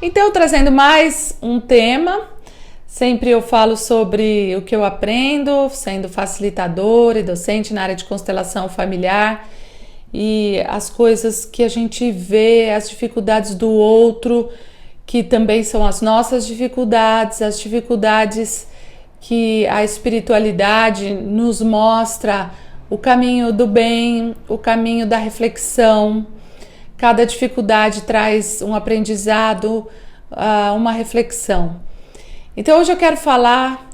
Então, trazendo mais um tema, sempre eu falo sobre o que eu aprendo, sendo facilitadora e docente na área de constelação familiar e as coisas que a gente vê, as dificuldades do outro, que também são as nossas dificuldades, as dificuldades que a espiritualidade nos mostra, o caminho do bem, o caminho da reflexão. Cada dificuldade traz um aprendizado, uma reflexão. Então hoje eu quero falar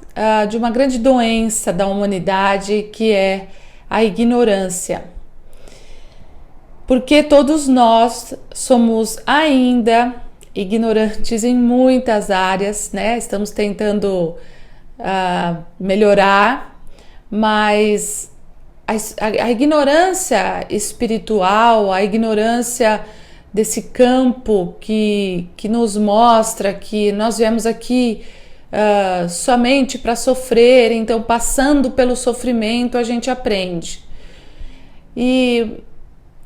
de uma grande doença da humanidade, que é a ignorância. Porque todos nós somos ainda ignorantes em muitas áreas, né? Estamos tentando melhorar, mas a ignorância espiritual, a ignorância desse campo que nos mostra que nós viemos aqui somente para sofrer, então passando pelo sofrimento a gente aprende. E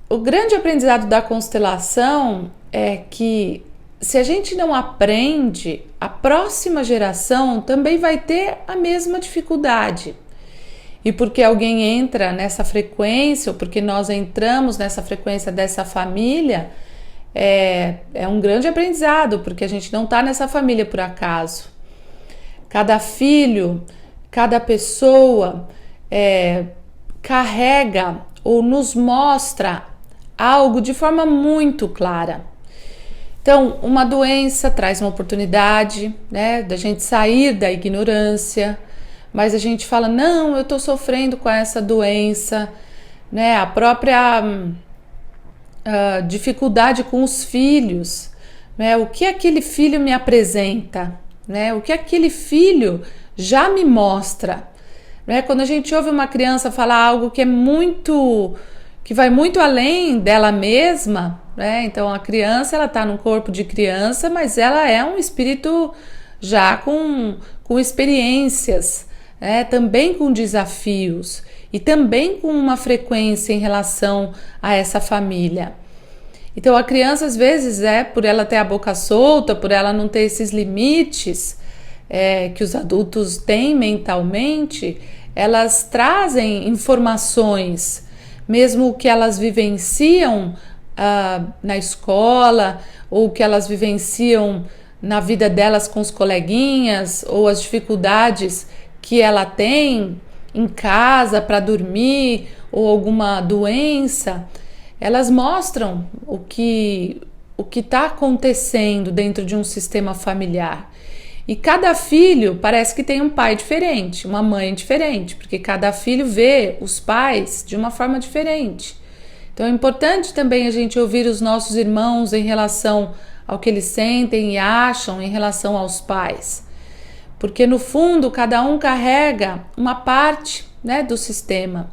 o grande aprendizado da constelação é que se a gente não aprende, a próxima geração também vai ter a mesma dificuldade. E porque alguém entra nessa frequência, ou porque nós entramos nessa frequência dessa família, é um grande aprendizado, porque a gente não está nessa família por acaso. Cada filho, cada pessoa carrega ou nos mostra algo de forma muito clara. Então, uma doença traz uma oportunidade, né, da gente sair da ignorância, mas a gente fala, não, eu estou sofrendo com essa doença, né? A própria dificuldade com os filhos, né? O que aquele filho me apresenta, né? O que aquele filho já me mostra, né? Quando a gente ouve uma criança falar algo que vai muito além dela mesma, né? Então a criança, ela está no corpo de criança, mas ela é um espírito já com experiências, também com desafios e também com uma frequência em relação a essa família. Então a criança, às vezes, por ela ter a boca solta, por ela não ter esses limites que os adultos têm mentalmente, elas trazem informações, mesmo que elas vivenciam na escola, ou que elas vivenciam na vida delas com os coleguinhas, ou as dificuldades que ela tem em casa para dormir, ou alguma doença, elas mostram o que está acontecendo dentro de um sistema familiar. E cada filho parece que tem um pai diferente, uma mãe diferente, porque cada filho vê os pais de uma forma diferente. Então é importante também a gente ouvir os nossos irmãos em relação ao que eles sentem e acham em relação aos pais. Porque no fundo cada um carrega uma parte, né, do sistema.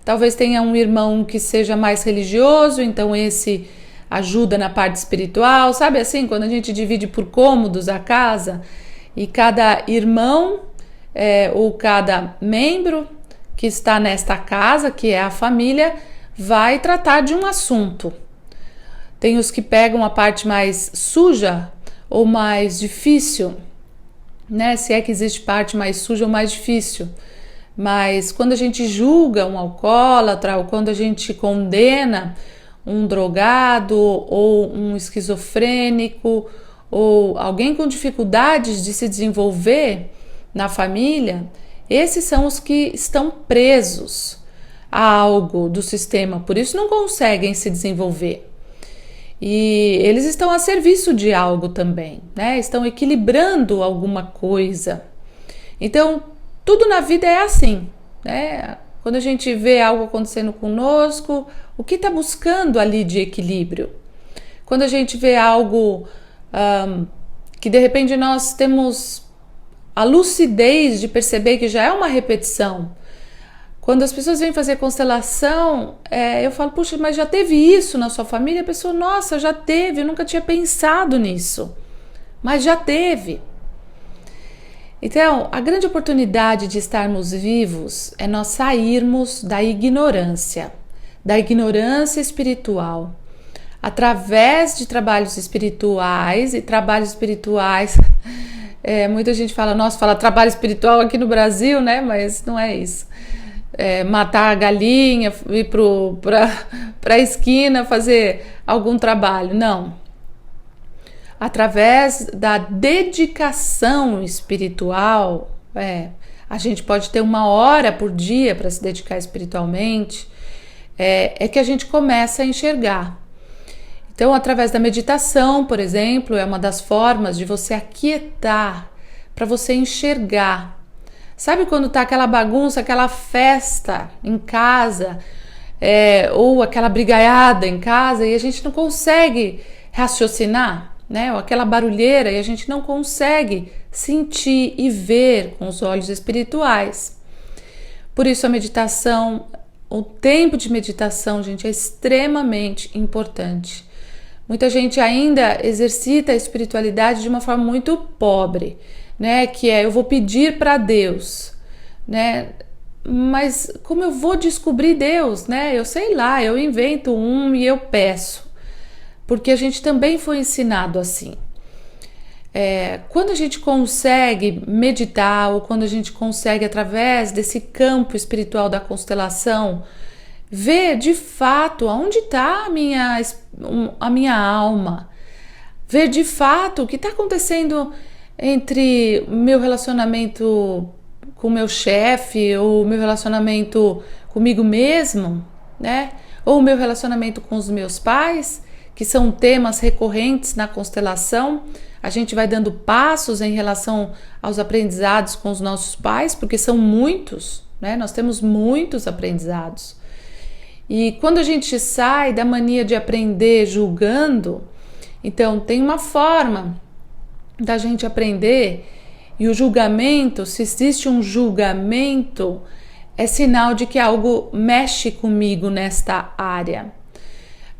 Talvez tenha um irmão que seja mais religioso, então esse ajuda na parte espiritual, sabe assim, quando a gente divide por cômodos a casa, e cada irmão ou cada membro que está nesta casa, que é a família, vai tratar de um assunto. Tem os que pegam a parte mais suja ou mais difícil, né? Se é que existe parte mais suja ou mais difícil. Mas quando a gente julga um alcoólatra, ou quando a gente condena um drogado, ou um esquizofrênico, ou alguém com dificuldades de se desenvolver na família, esses são os que estão presos a algo do sistema, por isso não conseguem se desenvolver. E eles estão a serviço de algo também, né? Estão equilibrando alguma coisa. Então, tudo na vida é assim, né? Quando a gente vê algo acontecendo conosco, o que está buscando ali de equilíbrio? Quando a gente vê algo que de repente nós temos a lucidez de perceber que já é uma repetição. Quando as pessoas vêm fazer constelação, eu falo, puxa, mas já teve isso na sua família? A pessoa, nossa, já teve, eu nunca tinha pensado nisso. Mas já teve. Então, a grande oportunidade de estarmos vivos é nós sairmos da ignorância espiritual. através de trabalhos espirituais, e trabalhos espirituais, muita gente fala, nossa, fala trabalho espiritual aqui no Brasil, né? Mas não é isso. Matar a galinha, ir para a esquina fazer algum trabalho, não. Através da dedicação espiritual, a gente pode ter 1 hora por dia para se dedicar espiritualmente, é que a gente começa a enxergar. Então, através da meditação, por exemplo, é uma das formas de você aquietar, para você enxergar. Sabe quando tá aquela bagunça, aquela festa em casa, ou aquela brigaiada em casa e a gente não consegue raciocinar, né? Ou aquela barulheira e a gente não consegue sentir e ver com os olhos espirituais. Por isso a meditação, o tempo de meditação, gente, é extremamente importante. Muita gente ainda exercita a espiritualidade de uma forma muito pobre, né? Que eu vou pedir para Deus, né? Mas como eu vou descobrir Deus, né? Eu sei lá, eu invento e eu peço, porque a gente também foi ensinado assim. Quando a gente consegue meditar, ou quando a gente consegue, através desse campo espiritual da constelação, ver de fato onde está a minha alma, ver de fato o que está acontecendo entre o meu relacionamento com o meu chefe, ou o meu relacionamento comigo mesmo, né? Ou o meu relacionamento com os meus pais, que são temas recorrentes na constelação. A gente vai dando passos em relação aos aprendizados com os nossos pais, porque são muitos, né? Nós temos muitos aprendizados. E quando a gente sai da mania de aprender julgando, então tem uma forma da gente aprender, e o julgamento, se existe um julgamento, é sinal de que algo mexe comigo nesta área.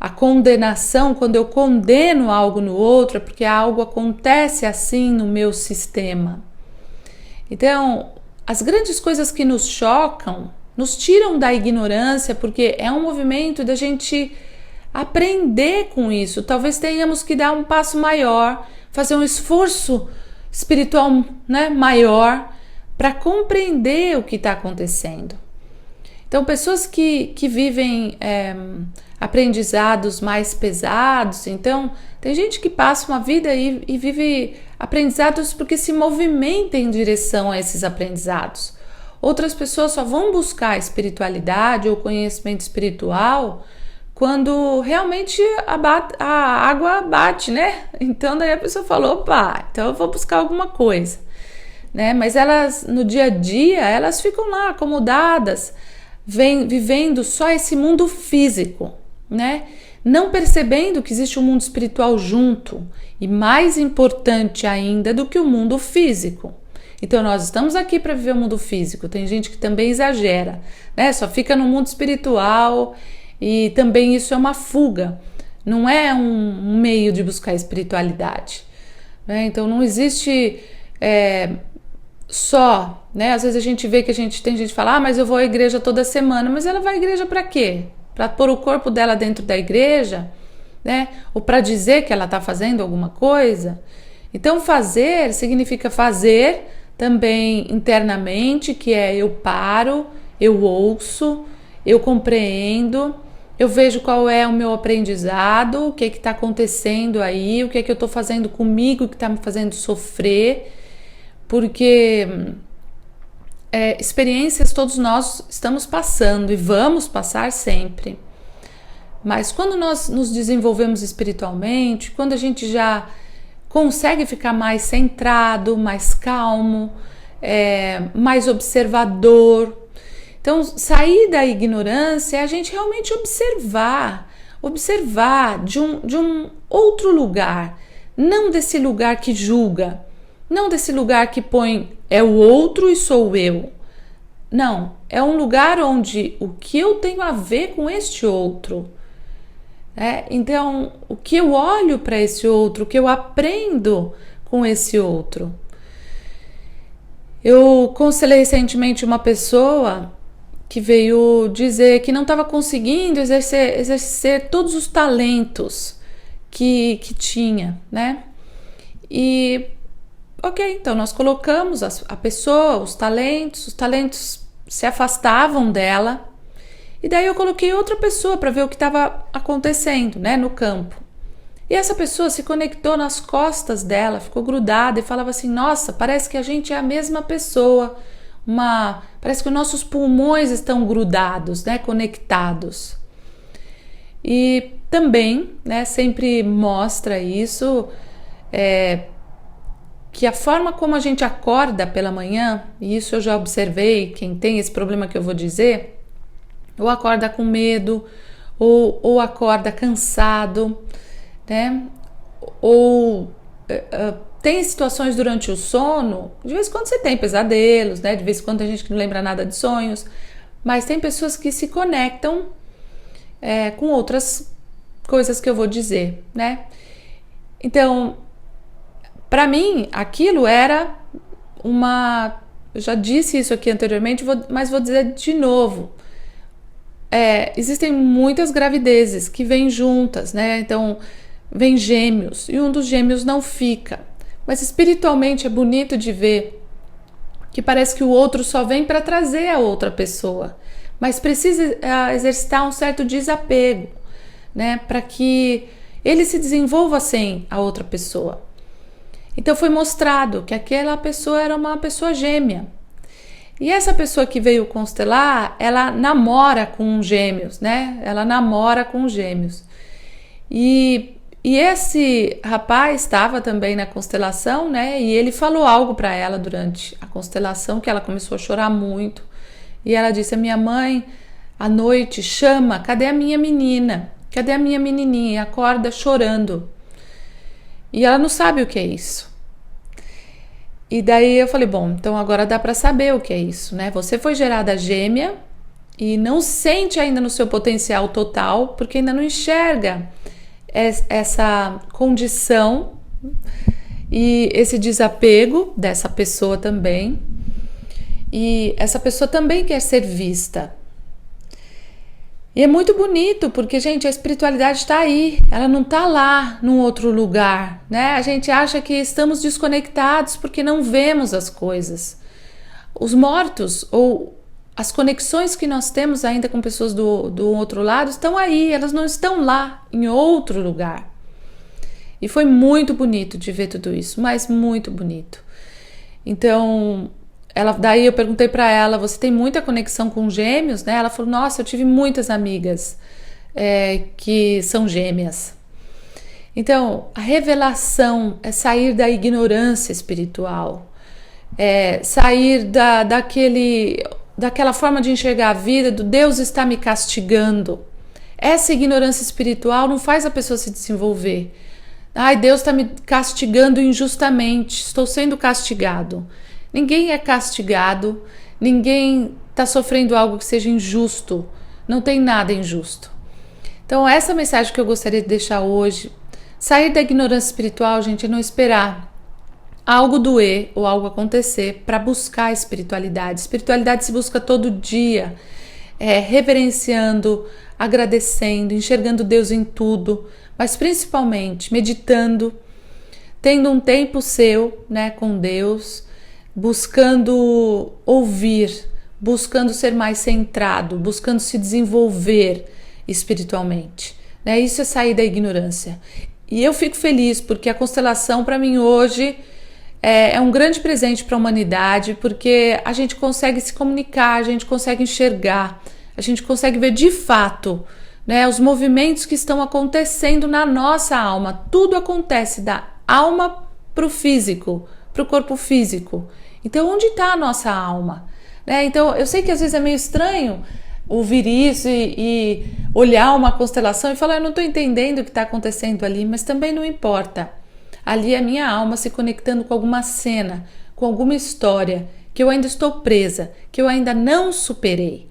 A condenação, quando eu condeno algo no outro, é porque algo acontece assim no meu sistema. Então, as grandes coisas que nos chocam, nos tiram da ignorância, porque é um movimento da gente aprender com isso. Talvez tenhamos que dar um passo maior, fazer um esforço espiritual, né, maior, para compreender o que está acontecendo. Então, pessoas que vivem aprendizados mais pesados, então tem gente que passa uma vida e vive aprendizados porque se movimenta em direção a esses aprendizados. Outras pessoas só vão buscar espiritualidade ou conhecimento espiritual quando realmente a água bate, né? Então daí a pessoa falou, opa, então eu vou buscar alguma coisa, né? Mas elas, no dia a dia, elas ficam lá acomodadas, vivendo só esse mundo físico, né? Não percebendo que existe um mundo espiritual junto, e mais importante ainda do que o mundo físico. Então nós estamos aqui para viver o mundo físico. Tem gente que também exagera, né? Só fica no mundo espiritual, e também isso é uma fuga, não é um meio de buscar espiritualidade, né? Então não existe só, né? Às vezes a gente vê que tem gente que fala, mas eu vou à igreja toda semana, mas ela vai à igreja para quê? Para pôr o corpo dela dentro da igreja, né? Ou para dizer que ela está fazendo alguma coisa? Então fazer significa fazer também internamente, que eu paro, eu ouço, eu compreendo, eu vejo qual é o meu aprendizado, o que está acontecendo aí, o que eu estou fazendo comigo que está me fazendo sofrer, porque experiências todos nós estamos passando e vamos passar sempre. Mas quando nós nos desenvolvemos espiritualmente, quando a gente já consegue ficar mais centrado, mais calmo, mais observador. Então, sair da ignorância é a gente realmente observar de um outro lugar, não desse lugar que julga, não desse lugar que põe o outro e sou eu. Não, é um lugar onde o que eu tenho a ver com este outro. Então, o que eu olho para esse outro, o que eu aprendo com esse outro. Eu conselhei recentemente uma pessoa que veio dizer que não estava conseguindo exercer todos os talentos que tinha, né? E, ok, então nós colocamos a pessoa, os talentos se afastavam dela, e daí eu coloquei outra pessoa para ver o que estava acontecendo, né, no campo. E essa pessoa se conectou nas costas dela, ficou grudada e falava assim: nossa, parece que a gente é a mesma pessoa, parece que os nossos pulmões estão grudados, né, conectados. E também, né, sempre mostra isso, que a forma como a gente acorda pela manhã, e isso eu já observei, quem tem esse problema que eu vou dizer, ou acorda com medo, ou acorda cansado, né? Ou tem situações durante o sono, de vez em quando você tem pesadelos, né? De vez em quando tem gente que não lembra nada de sonhos, mas tem pessoas que se conectam com outras coisas que eu vou dizer, né? Então, para mim, aquilo era eu já disse isso aqui anteriormente, mas vou dizer de novo. Existem muitas gravidezes que vêm juntas, né? Então, vem gêmeos e um dos gêmeos não fica. Mas espiritualmente é bonito de ver que parece que o outro só vem para trazer a outra pessoa, mas precisa exercitar um certo desapego, né? Para que ele se desenvolva sem a outra pessoa. Então foi mostrado que aquela pessoa era uma pessoa gêmea. E essa pessoa que veio constelar, ela namora com gêmeos, né? Ela namora com gêmeos. E esse rapaz estava também na constelação, né? E ele falou algo para ela durante a constelação, que ela começou a chorar muito. E ela disse: a minha mãe, à noite, chama, cadê a minha menina? Cadê a minha menininha? E acorda chorando. E ela não sabe o que é isso. E daí eu falei: bom, então agora dá para saber o que é isso, né? Você foi gerada gêmea e não sente ainda no seu potencial total, porque ainda não enxerga essa condição e esse desapego dessa pessoa também. E essa pessoa também quer ser vista. E é muito bonito, porque, gente, a espiritualidade está aí, ela não está lá num outro lugar, né? A gente acha que estamos desconectados porque não vemos as coisas. Os mortos ou as conexões que nós temos ainda com pessoas do outro lado estão aí, elas não estão lá em outro lugar. E foi muito bonito de ver tudo isso, mas muito bonito. Então, daí eu perguntei para ela: você tem muita conexão com gêmeos, né? Ela falou: nossa, eu tive muitas amigas que são gêmeas. Então, a revelação é sair da ignorância espiritual, sair daquela forma de enxergar a vida, do Deus está me castigando. Essa ignorância espiritual não faz a pessoa se desenvolver. Ai, Deus está me castigando injustamente, estou sendo castigado. Ninguém é castigado, ninguém está sofrendo algo que seja injusto, não tem nada injusto. Então essa mensagem que eu gostaria de deixar hoje: sair da ignorância espiritual, gente, é não esperar algo doer ou algo acontecer para buscar a espiritualidade. Espiritualidade se busca todo dia, reverenciando, agradecendo, enxergando Deus em tudo, mas principalmente meditando, tendo um tempo seu, né, com Deus, buscando ouvir, buscando ser mais centrado, buscando se desenvolver espiritualmente, né? Isso é sair da ignorância. E eu fico feliz porque a constelação para mim hoje é um grande presente para a humanidade, porque a gente consegue se comunicar, a gente consegue enxergar, a gente consegue ver de fato, né, os movimentos que estão acontecendo na nossa alma. Tudo acontece da alma para o físico, para o corpo físico. Então, onde está a nossa alma? Né? Então, eu sei que às vezes é meio estranho ouvir isso e olhar uma constelação e falar: eu não estou entendendo o que está acontecendo ali, mas também não importa. Ali é a minha alma se conectando com alguma cena, com alguma história que eu ainda estou presa, que eu ainda não superei.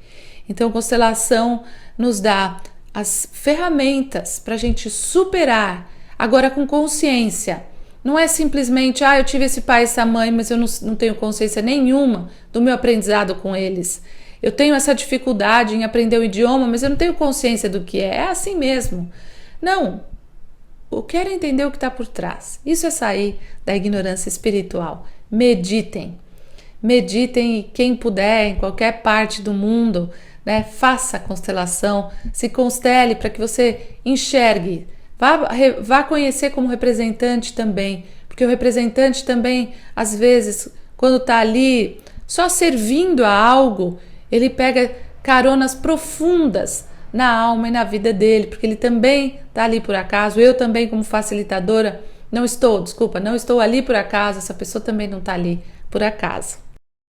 Então, a constelação nos dá as ferramentas para a gente superar, agora com consciência. Não é simplesmente: eu tive esse pai e essa mãe, mas eu não tenho consciência nenhuma do meu aprendizado com eles. eu tenho essa dificuldade em aprender o idioma, mas eu não tenho consciência do que é assim mesmo. Não, eu quero entender o que está por trás. Isso é sair da ignorância espiritual. Meditem. Meditem e quem puder, em qualquer parte do mundo, né, faça a constelação, se constele para que você enxergue. Vá conhecer como representante também, porque o representante também, às vezes, quando está ali só servindo a algo, ele pega caronas profundas na alma e na vida dele, porque ele também está ali por acaso. Eu também, como facilitadora, não estou ali por acaso, essa pessoa também não está ali por acaso.